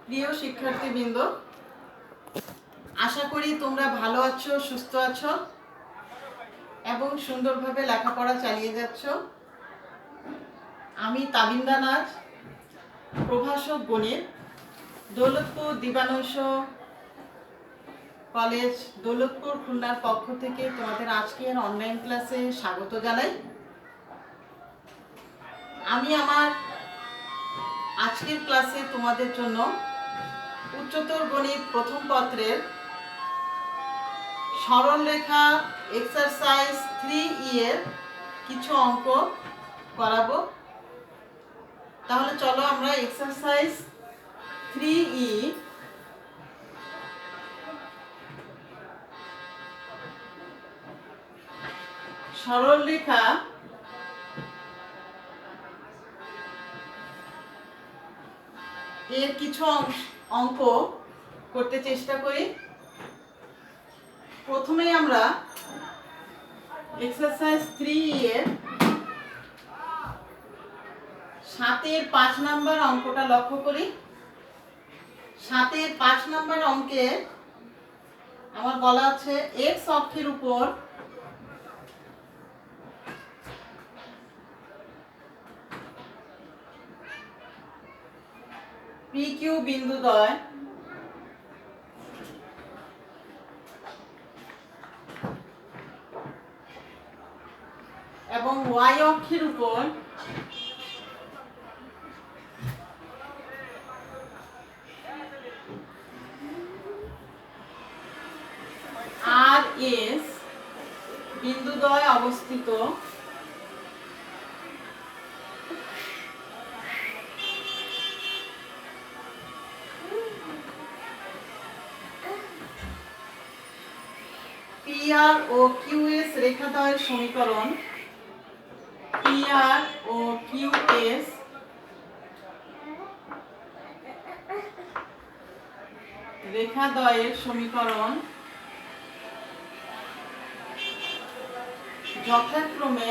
প্রিয় শিক্ষার্থীবৃন্দ, আশা করি তোমরা ভালো আছো, সুস্থ আছো এবং সুন্দরভাবে লেখাপড়া চালিয়ে যাচ্ছ। আমি তাবিন্দা নাজ, প্রভাষক গণিত, দৌলতপুর দিবানৈশ কলেজ দৌলতপুর খুলনার পক্ষ থেকে তোমাদের আজকের অনলাইন ক্লাসে স্বাগত জানাই। আমি আমার আজকের ক্লাসে তোমাদের জন্য উচ্চতর গণিত প্রথম পত্রের সরলরেখা এক্সারসাইজ 3E এর কিছু অঙ্ক করাবো। তাহলে চলো আমরা এক্সারসাইজ 3E সরলরেখা এর কিছু অঙ্ক করতে চেষ্টা করি। প্রথমেই আমরা এক্সারসাইজ 3E এর 7-এর 5 নাম্বার অঙ্কটা লক্ষ্য করি। 7-এর 5 নাম্বার অঙ্কে আমার বলা আছে x অক্ষের উপর PQ বিন্দুদ্বয় এবং y অক্ষের উপর RS বিন্দুদ্বয় অবস্থিত PR ও QS রেখাদ্বয়ের সমীকরণ PR ও QS রেখাদ্বয়ের সমীকরণ যথাক্রমে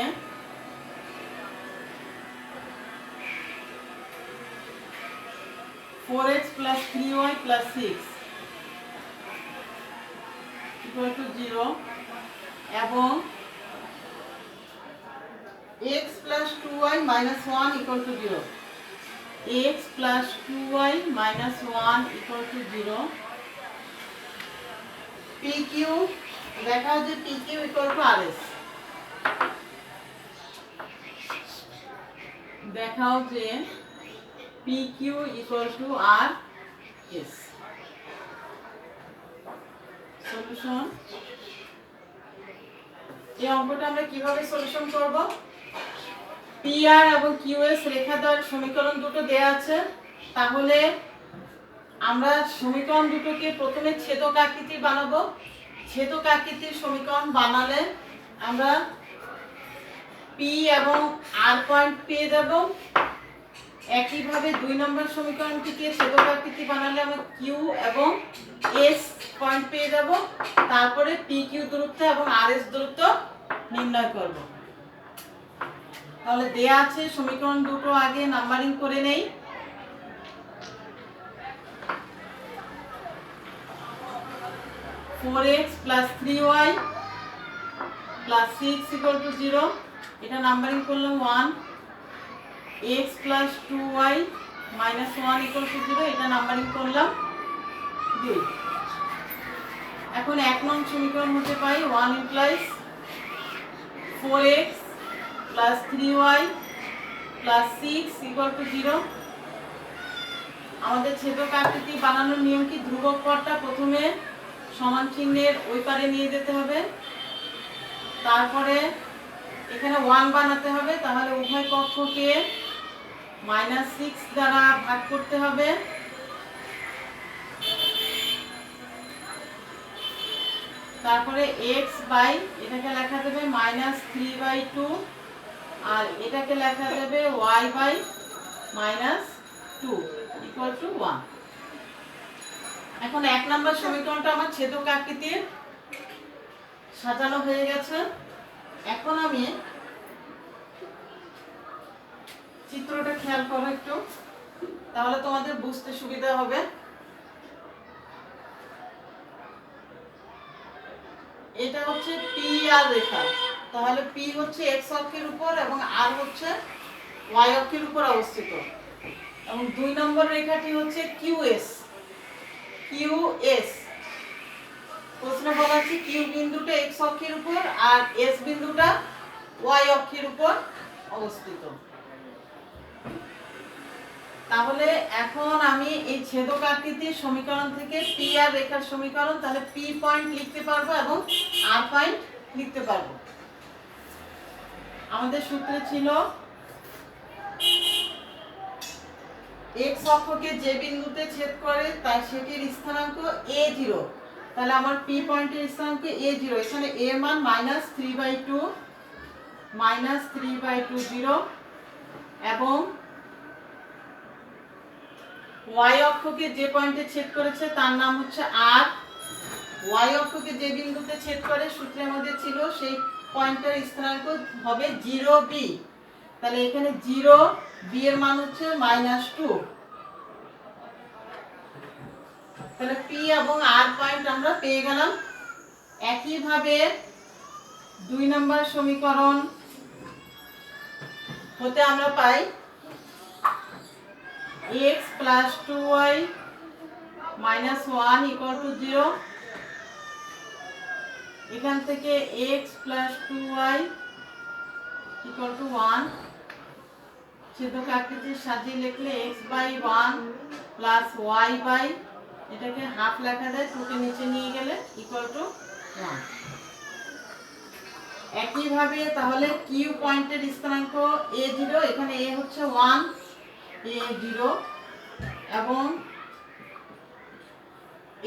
4x plus 3y plus 6 equal to 0 এবং x plus 2y minus 1 equal to 0 x plus 2y minus 1 equal to 0 PQ দেখা যে PQ equal to RS দেখাও যে PQ equal to RS। Solution, এই অঙ্কটা আমরা কিভাবে সলিউশন করব? PR এবং QS রেখাদ্বয়ের সমীকরণ দুটো দেয়া আছে, তাহলে আমরা সমীকরণ দুটোকে প্রথমে ছেদক আকৃতি বানাবো। ছেদক আকৃতির সমীকরণ বানালে আমরা P এবং R পয়েন্ট পেয়ে যাব। একইভাবে 2 নম্বর সমীকরণটিকে ছেদক আকৃতি বানালে আমরা Q এবং S পয়েন্ট পেয়ে যাব। তারপরে PQ দূরত্ব এবং RS দূরত্ব নির্ণয় করব। তাহলে দেয়া আছে সমীকরণ দুটো আগে নাম্বারিং করে নেই। (4x plus 3y plus 6 equal to 0) এটা নাম্বারিং করলাম 1। x plus 2y minus 1 equal to 0 এটা নাম্বারিং করলাম 2। এখন 1 নং সমীকরণ হতে পাই 1 implies 4x plus 3y plus 6 equal to 0। আমাদের ছেদক আকৃতি বানানোর নিয়ম কি? ধ্রুবক পদটা প্রথমে সমান চিহ্নের ওই পারে নিয়ে যেতে হবে, তারপরে এখানে 1 বানাতে হবে, তাহলে উভয় পক্ষকে -6 দ্বারা ভাগ করতে হবে। তারপরে x বাই এটাকে লেখা যাবে -3/2 আর এটাকে লেখা যাবে y বাই -2 equal to 1। এখন 1 নম্বর সমীকরণটা আমার ছেদক আকৃতির সাজানো হয়ে গেছে। এখন আমি চিত্রটা খেয়াল করো একটু, তাহলে তোমাদের বুঝতে সুবিধা হবে। এটা হচ্ছে পি আর রেখা, তাহলে পি হচ্ছে এক্স অক্ষের উপর এবং আর হচ্ছে ওয়াই অক্ষের উপর অবস্থিত। এবং 2 নম্বর রেখাটি হচ্ছে কিউএস। কিউএস প্রশ্ন বলা আছে কিউ বিন্দুটা এক্স অক্ষের উপর আর এস বিন্দুটা ওয়াই অক্ষের উপর অবস্থিত। তাহলে এখন আমি এই ছেদক আকৃতির সমীকরণ থেকে পি আর রেখার সমীকরণ, তাহলে পি পয়েন্ট লিখতে পারবো এবং আর পয়েন্ট লিখতে পারবো। আমাদের সূত্রে ছিল এক্স অক্ষকে যে বিন্দুতে ছেদ করে তার সেটির স্থানাঙ্ক a0। তাহলে আমার পি পয়েন্টের স্থানাঙ্ক a0, এখানে a মান -3/2 -3/2 এবং y অক্ষকে যে পয়েন্টে ছেদ করেছে তার নাম হচ্ছে r। y অক্ষকে যে বিন্দুতে ছেদ করে সূত্রের মধ্যে ছিল সেই পয়েন্টের স্থানাঙ্ক হবে 0b। তাহলে এখানে 0b এর মান হচ্ছে -2। তাহলে p এবং r পয়েন্ট আমরা পেয়ে গেলাম। একইভাবে 2 নম্বর সমীকরণ হতে আমরা পাই x + 2y - 1 = 0। এখান থেকে x + 2y = 1। ছেদক আকৃতির সাজিয়ে লিখলে x/1 + y/ এটাকে হাফ লেখা যায়, 2 কে নিচে নিয়ে গেলে = 1। একইভাবে তাহলে কিউ পয়েন্টের স্থানাঙ্ক a0, এখানে a হচ্ছে 1, a0 এবং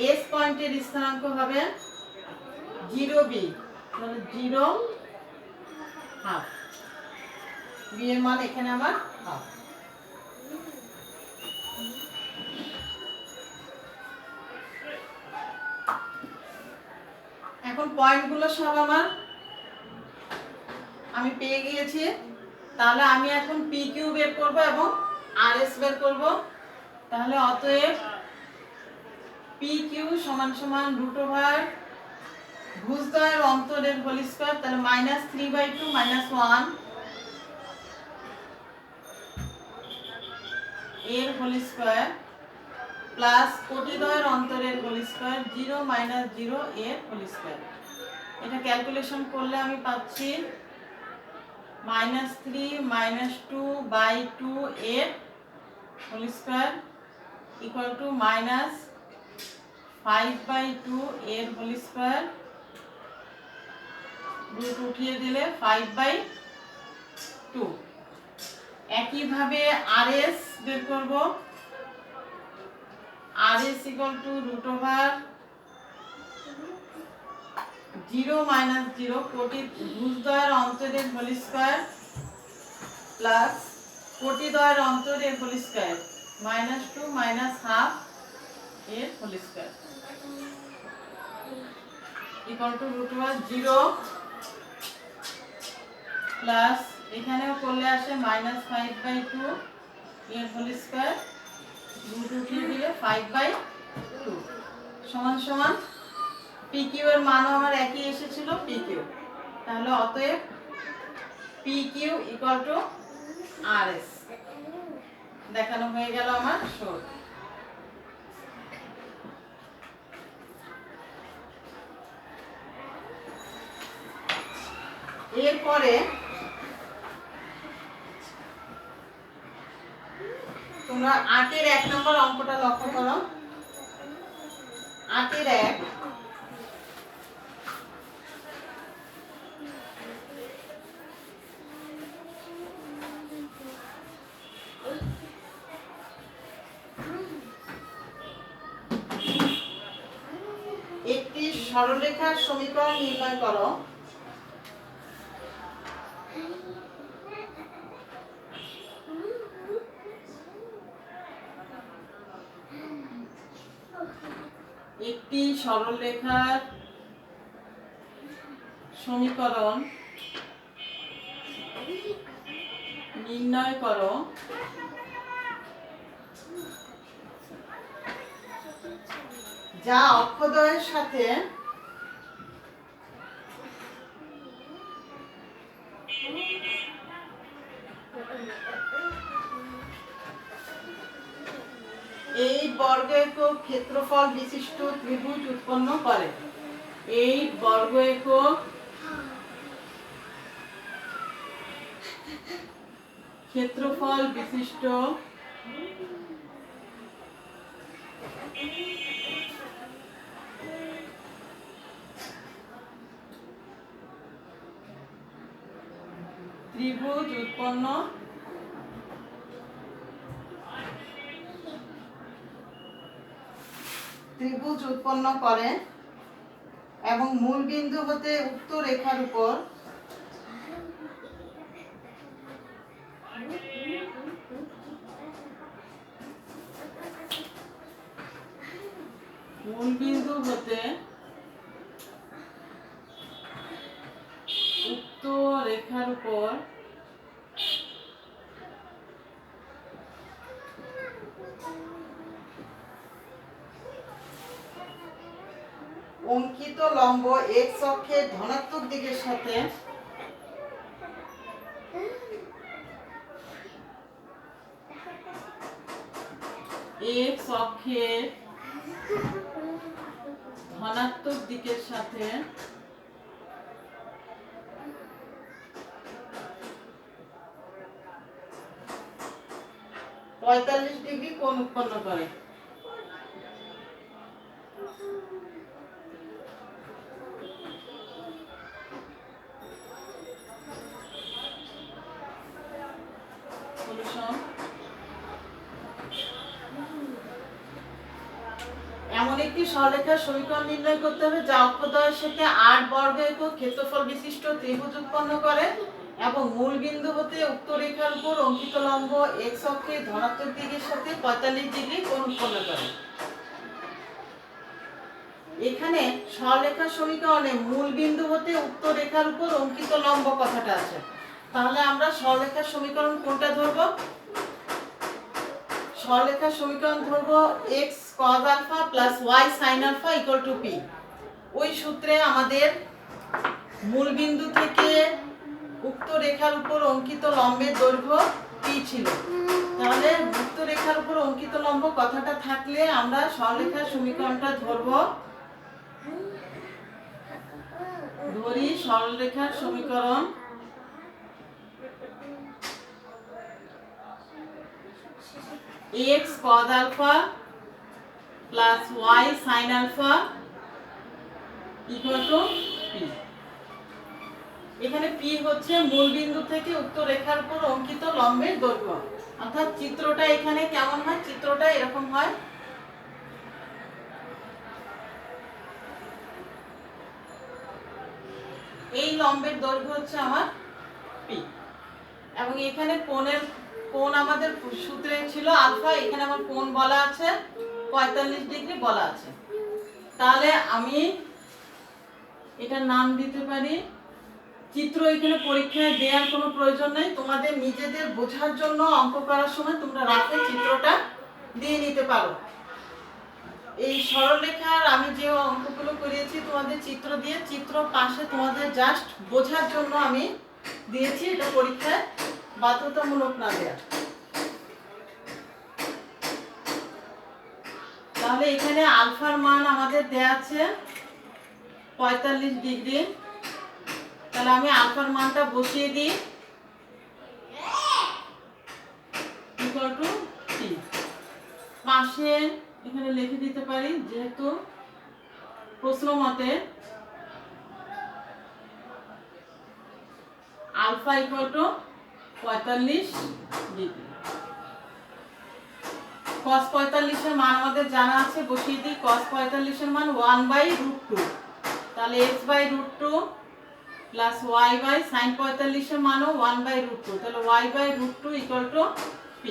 এস পয়েন্টের স্থানাঙ্ক হবে 0b, তাহলে 0 হাফ, b এর মান এখানে আমার হাফ। এখন পয়েন্টগুলো সব আমি পেয়ে গিয়েছি। তাহলে আমি এখন পি কিউ বের করব এবং আর এস বের করব। তাহলে অতএব পি কিউ = √, ভুজদ্বয়ের অন্তরের হোল স্কয়ার, তাহলে -3/2 - 1 এর হোল স্কয়ার প্লাস কোটিদ্বয়ের অন্তরের হোল স্কয়ার 0 - 0 এর হোল স্কয়ার। এটা ক্যালকুলেশন করলে আমি পাচ্ছি -3 - 2/2 এর হোল স্কয়ার = -5/2 এর হোল স্কয়ার, রুট উঠিয়ে দিলে 5/2। একইভাবে আরএস বের করব। আরএস = √, 0 - 0 কোটি ভুজদ্বয়ের অন্তরের হোল স্কয়ার প্লাস কোটিদ্বয়ের অন্তরের হোল স্কয়ার -2 - ½ এর হোল স্কয়ার = √0 প্লাস এখানেও করলে আসে -5/2 এর হোল স্কয়ার, রুট উঠিয়ে দিলে 5/2 সমান পি কিউ এর মানও আমার একই এসেছিল পি কিউ। তাহলে অতএব পি কিউ = আর এস দেখানো হয়ে গেল আমার সূত্র। এরপরে তোমরা 8 এর 1 নম্বর অঙ্কটা লক্ষ্য করো। 8 এর 1 একটি সরলরেখার সমীকরণ নির্ণয় করো। একটি সরলরেখার সমীকরণ নির্ণয় করো যা অক্ষদ্বয়ের সাথে এই বর্গ একক ক্ষেত্রফল বিশিষ্ট ত্রিভুজ উৎপন্ন করে। এই বর্গ একক ক্ষেত্রফল বিশিষ্ট ত্রিভুজ উৎপন্ন করে এবং মূল বিন্দু হতে উক্ত রেখার উপর অঙ্কিত লম্ব x অক্ষের ধনাত্মক দিকের সাথে x অক্ষের ধনাত্মক দিকের সাথে 45 ডিগ্রি কোণ উৎপন্ন করে। এমন একটি সরলরেখার সমীকরণ নির্ণয় করতে হবে যা অক্ষদ্বয়ের সাথে 8 বর্গ একক ক্ষেত্রফল বিশিষ্ট ত্রিভুজ উৎপন্ন করে এবং মূল বিন্দু হতে উক্ত রেখার উপর অঙ্কিত লম্ব x অক্ষের ধনাত্মক দিকের সাথে 45 ডিগ্রি কোণ উৎপন্ন করে। এখানে সরলরেখার সমীকরণে মূল বিন্দু হতে উক্ত রেখার উপর অঙ্কিত লম্ব কথাটা আছে। তাহলে আমরা সরলরেখার সমীকরণ কোনটা ধরব? সরলরেখার সমীকরণ ধরব x cos alpha plus y sin alpha equal to p। ওই সূত্রে আমাদের মূল বিন্দু থেকে উক্ত রেখার উপর অঙ্কিত লম্বের দৈর্ঘ্য p ছিল। তাহলে উক্ত রেখার উপর অঙ্কিত লম্ব কথাটা থাকলে আমরা সরলরেখার সমীকরণটা ধরি সরলরেখার সমীকরণ x cos alpha plus y sin alpha equal to p। এখানে p হচ্ছে মূল বিন্দু থেকে উক্ত রেখার উপর অঙ্কিত লম্বের দৈর্ঘ্য। অর্থাৎ চিত্রটা এখানে কেমন হয়? চিত্রটা এরকম হয়। এই লম্বের দৈর্ঘ্য হচ্ছে আমার p এবং এখানে কোণ আমাদের সূত্রে ছিল আলফা, এখানে আমার কোণ বলা আছে 45 ডিগ্রি বলা আছে। তাহলে আমি এটার নাম দিতে পারি চিত্র। এখানে পরীক্ষায় দেওয়ার কোনো প্রয়োজন নেই, তোমাদের নিজেদের বোঝার জন্য অঙ্ক করার সময় তোমরা রাতে চিত্রটা দিয়ে নিতে পারো। এই সরলরেখার আমি যে অঙ্কগুলো করিয়েছি তোমাদের চিত্র দিয়ে, চিত্র পাশে তোমাদের জাস্ট বোঝার জন্য আমি দিয়েছি, এটা পরীক্ষায় বাধ্যতামূলক না দেয়া। তাহলে এখানে আলফার মান আমাদের দেয়া আছে 45 ডিগ্রি। তাহলে আমি আলফার মানটা বসিয়ে দিই ইকুয়াল টু p। পাশে এখানে লিখে দিতে পারি যেহেতু প্রশ্ন মতে alpha equal to 45 degree. cos 45 এর মান আমাদের জানা আছে, বসিয়ে দিই। cos 45 এর মান 1/√2। তাহলে x/√2 প্লাস y/sin 45 এর মানও 1/√2। তাহলে y/√2 ইকুয়াল টু p।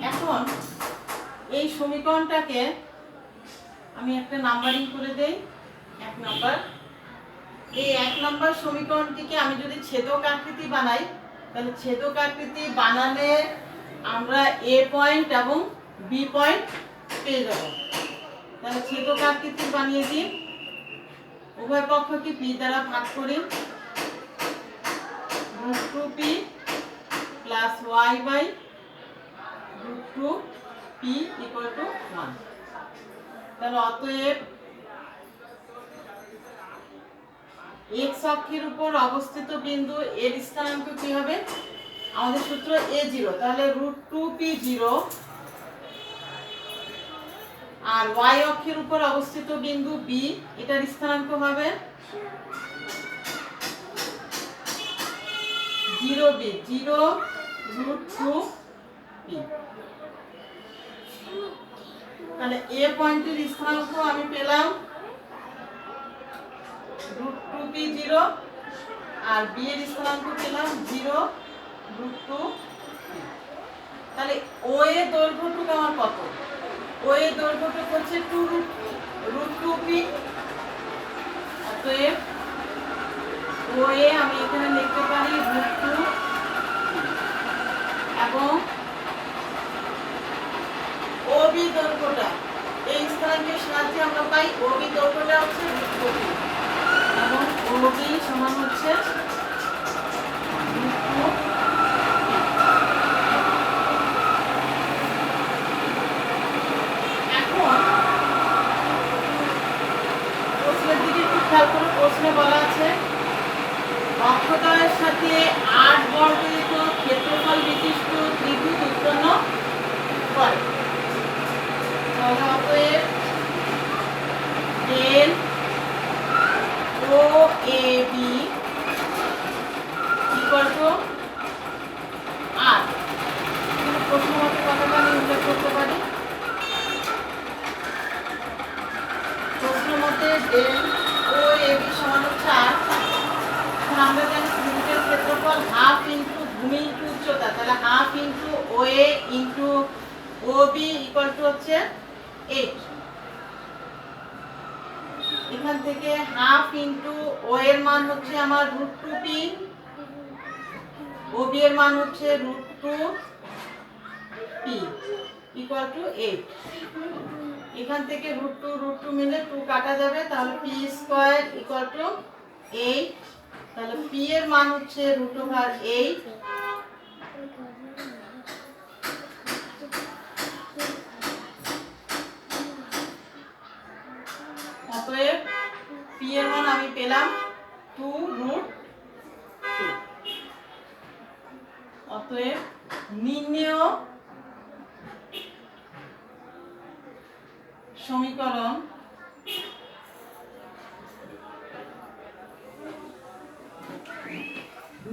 এখন এই সমীকরণটাকে আমি একটা নাম্বারিং করে দেই। 1 নাম্বার। এই 1 নাম্বার সমীকরণটিকে আমি যদি ছেদক আকৃতি বানাই, তাহলে ছেদক আকৃতি বানালে আমরা a পয়েন্ট এবং b পয়েন্ট পেয়ে যাব। তাহলে ছেদক আকৃতি বানিয়ে দিই। উভয় পক্ষকে p দ্বারা ভাগ করি। √2p plus y by root two p equal to 1। তাহলে অতএব এক্স অক্ষের উপর অবস্থিত বিন্দু এর স্থানাঙ্ক কি হবে? আমাদের সূত্র a0, তাহলে রুট টু পি 0, আর ওয়াই অক্ষের উপর অবস্থিত বিন্দু বি, এটার স্থানাঙ্ক হবে 0b, 0 রুট টু পি। তাহলে এ পয়েন্টের স্থানাঙ্ক আমি পেলাম রুট টু পি 0, আর বি এর স্থানাঙ্ক পেলাম 0 রুট টু। তাহলে ও এর দৈর্ঘ্যটুকু আমার কত? ও এর দৈর্ঘ্যটুকু হচ্ছে 2 রুট টু পি। অতএব ও এ আমি এখানে লিখতে পারি রুট টু, এবং ও বি দৈর্ঘ্যটা এই স্থানাঙ্কের সাহায্যে আমরা পাই ও বি দৈর্ঘ্যটা হচ্ছে রুট টু পি, এবং ও বি সমান হচ্ছে রুট টু। এখন প্রশ্নের দিকে একটু খেয়াল করে, প্রশ্নে বলা আছে অক্ষদ্বয়ের সাথে 8 বর্গের ক্ষেত্রফল বিশিষ্ট ত্রিভুজ উৎপন্ন করে। তাহলে অতএব ডেল ও A B equal to R, প্রশ্ন মতো কথাটা আমি উল্লেখ করতে পারি। প্রশ্ন মতে ডেল ও এ বি সমান হচ্ছে 8। এখন আমরা জানি ত্রিভুজের ক্ষেত্রফল হাফ ইন্টু ভূমি ইন্টু উচ্চতা, তাহলে half into O A into O B equal to হচ্ছে 8। এখান থেকে হাফ ইন্টু ও এর মান হচ্ছে আমার root two p, O B এর মান হচ্ছে root two p equal to 8। এখান থেকে রুট টু মিলে 2 কাটা যাবে, তাহলে পি স্কয়ার ইকুয়াল টু 8। তাহলে পি এর মান হচ্ছে রুট ওভার 8। অতএব পি এর মান আমি পেলাম 2 রুট 2। অতএব নির্ণেয় সমীকরণ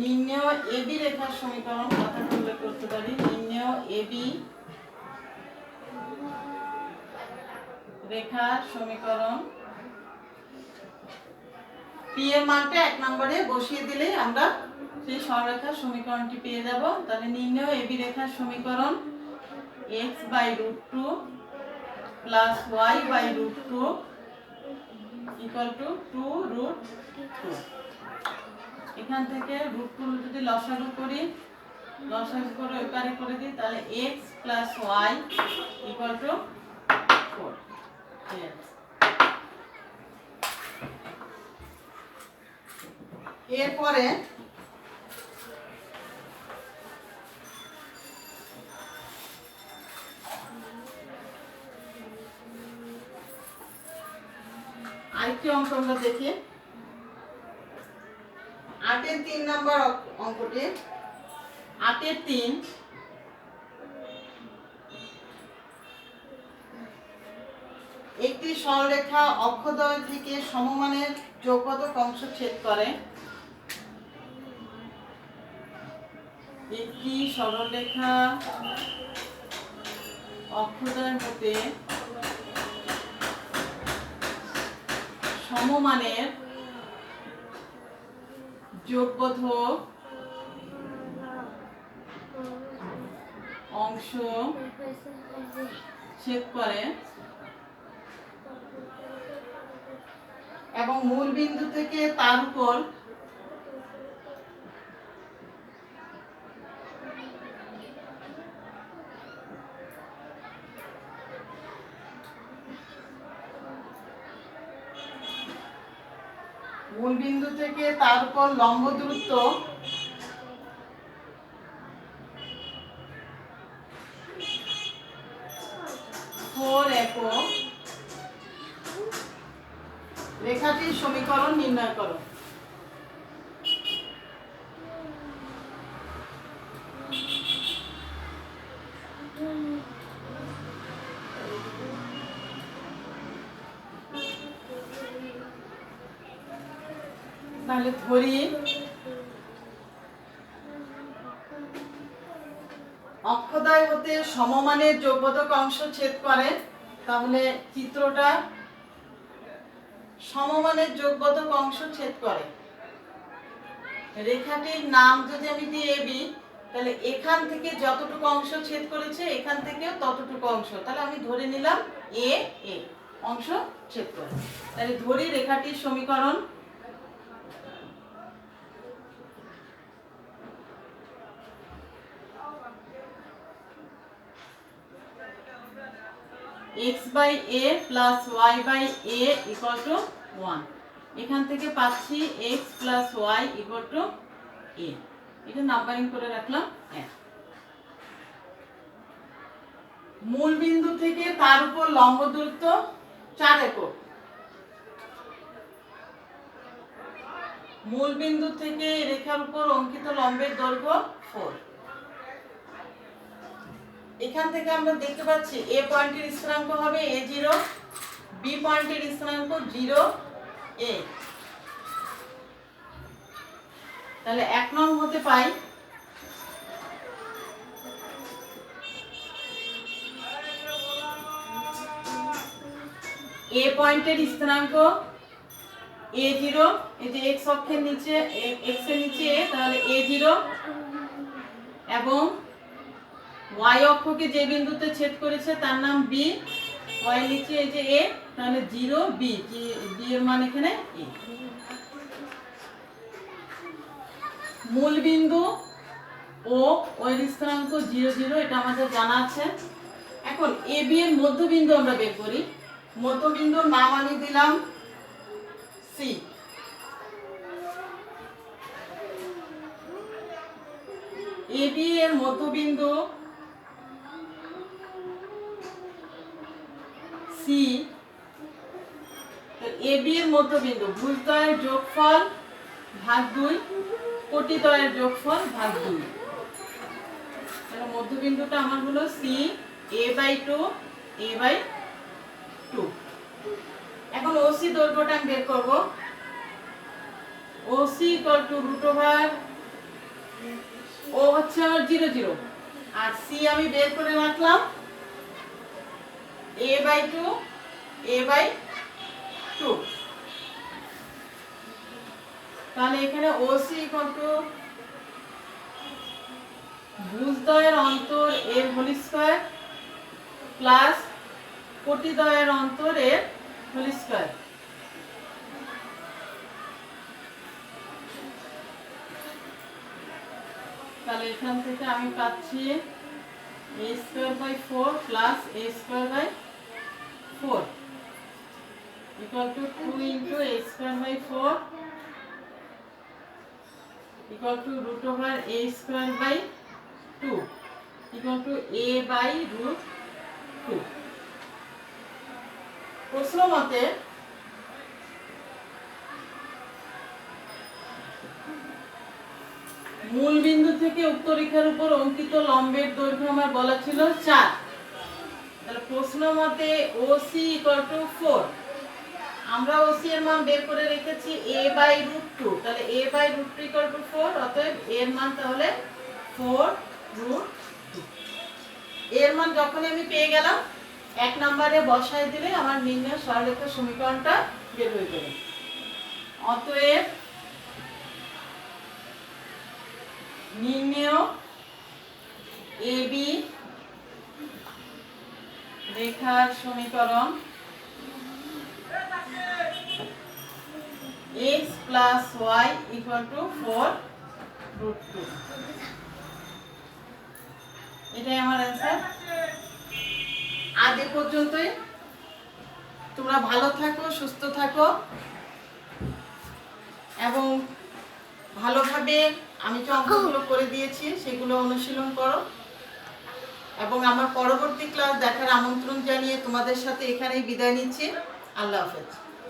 নির্ণেয় এবি রেখার সমীকরণ, কথা উল্লেখ করতে পারি। নির্ণেয় এবি রেখার সমীকরণ, পি এর মানটা 1 নম্বরে বসিয়ে দিলে আমরা সেই সরলরেখার সমীকরণটি পেয়ে যাব। তাহলে নির্ণেয় এবি রেখার সমীকরণ x by root two plus y by root two equal to 2 root 2। এখান থেকে রুট টু যদি লসাগু করি, লসাগু করে ওই পারে করে দিই, তাহলে x plus y equal to 4। এরপরে আরেকটি অঙ্ক আমরা দেখি। 8-এর 3 নম্বর অঙ্কটি। 8-এর 3, একটি সরলরেখা অক্ষদ্বয় থেকে সমমানের চৌকোটক অংশ ছেদ করে। একটি সরলরেখা অক্ষদ্বয় হতে সমমানের যোগবোধক অংশ ছেদ করে এবং মূল বিন্দু থেকে তার উপর লম্ব দূরত্ব 4 একক রেখাটির সমীকরণ নির্ণয় করো। তাহলে ধরি অক্ষদ্বয় হতে সমমানের যোগবোধক অংশ ছেদ করে। তাহলে চিত্রটা সমমানের যোগবোধক অংশ ছেদ করে। রেখাটির নাম যদি আমি দিই এবি, তাহলে এখান থেকে যতটুকু অংশ ছেদ করেছে এখান থেকেও ততটুকু অংশ, তাহলে আমি ধরে নিলাম এ এ অংশ ছেদ করে। তাহলে ধরি রেখাটির সমীকরণ x by a plus y by a equal to 1। এখান থেকে পাচ্ছি x plus y equal to a। এটা নাম্বারিং করে রাখলাম 1। মূল বিন্দু থেকে তার উপর লম্ব দূরত্ব 4 একক। মূল বিন্দু থেকে রেখার উপর অঙ্কিত লম্বের দৈর্ঘ্য 4। এখান থেকে আমরা দেখতে পাচ্ছি এ পয়েন্টের স্থানাঙ্ক হবে a0, বি পয়েন্টের স্থানাঙ্ক 0 a। তাহলে 1 নং হতে পাই এ পয়েন্টের স্থানাঙ্ক a0, এই যে x অক্ষের নিচে x এর নিচে a, তাহলে a0 এবং y অক্ষকে যে বিন্দুতে ছেদ করেছে তার নাম b, y এর নিচে এই যে a, তাহলে 0 b, b এর মান এখানে a। মূল বিন্দু ও ওই স্থানাঙ্ক 0 0, এটা আমাদের জানা আছে। এখন ab এর মধ্যবিন্দু আমরা বের করি। মধ্যবিন্দুর নাম আমি দিলাম c। ab এর মধ্যবিন্দু c, ab এর মধ্যবিন্দু ভুজদ্বয়ের যোগফল ভাগ 2, কোটিদ্বয়ের যোগফল ভাগ 2। তাহলে মধ্যবিন্দুটা আমার হলো c, a/2 a/2। এখন OC দৈর্ঘ্যটা আমি বের করব। OC √, ও হচ্ছে আমার 0 0, আর c আমি বের করে রাখলাম a/2 a/2। তাহলে এখানে OC ভুজদ্বয়ের অন্তর এর হোল স্কয়ার প্লাস কোটিদ্বয়ের অন্তর এর হোল স্কয়ার। তাহলে এখান থেকে আমি পাচ্ছি a²/4 plus a²/4 equal to 2 into a²/4 equal to √a²/2 equal to a/√2। প্রশ্ন মতে মূল বিন্দু থেকে উক্ত রেখার উপর অঙ্কিত লম্বের দৈর্ঘ্য আমার বলা ছিল 4। তাহলে প্রশ্ন মতে OC = 4। আমরা OC এর মান বের করে রেখেছি a/√2। তাহলে a/√2 = 4, অতএব এর মান তাহলে 4√2। এর মান যখন আমি পেয়ে গেলাম 1 নম্বরে বসায় দিলে আমার নির্ণয় সরলরেখার সমীকরণটা বের হয়ে যাবে। অতএব নির্ণয় AB রেখার সমীকরণ x plus y equal to 4√2। এটাই আমার অ্যান্সার। আজ এ পর্যন্তই। তোমরা ভালো থাকো, সুস্থ থাকো এবং ভালোভাবে আমি যে অঙ্কগুলো করে দিয়েছি সেগুলো অনুশীলন করো এবং আমার পরবর্তী ক্লাস দেখার আমন্ত্রণ জানিয়ে তোমাদের সাথে এখানেই বিদায় নিচ্ছি। আল্লাহ হাফেজ।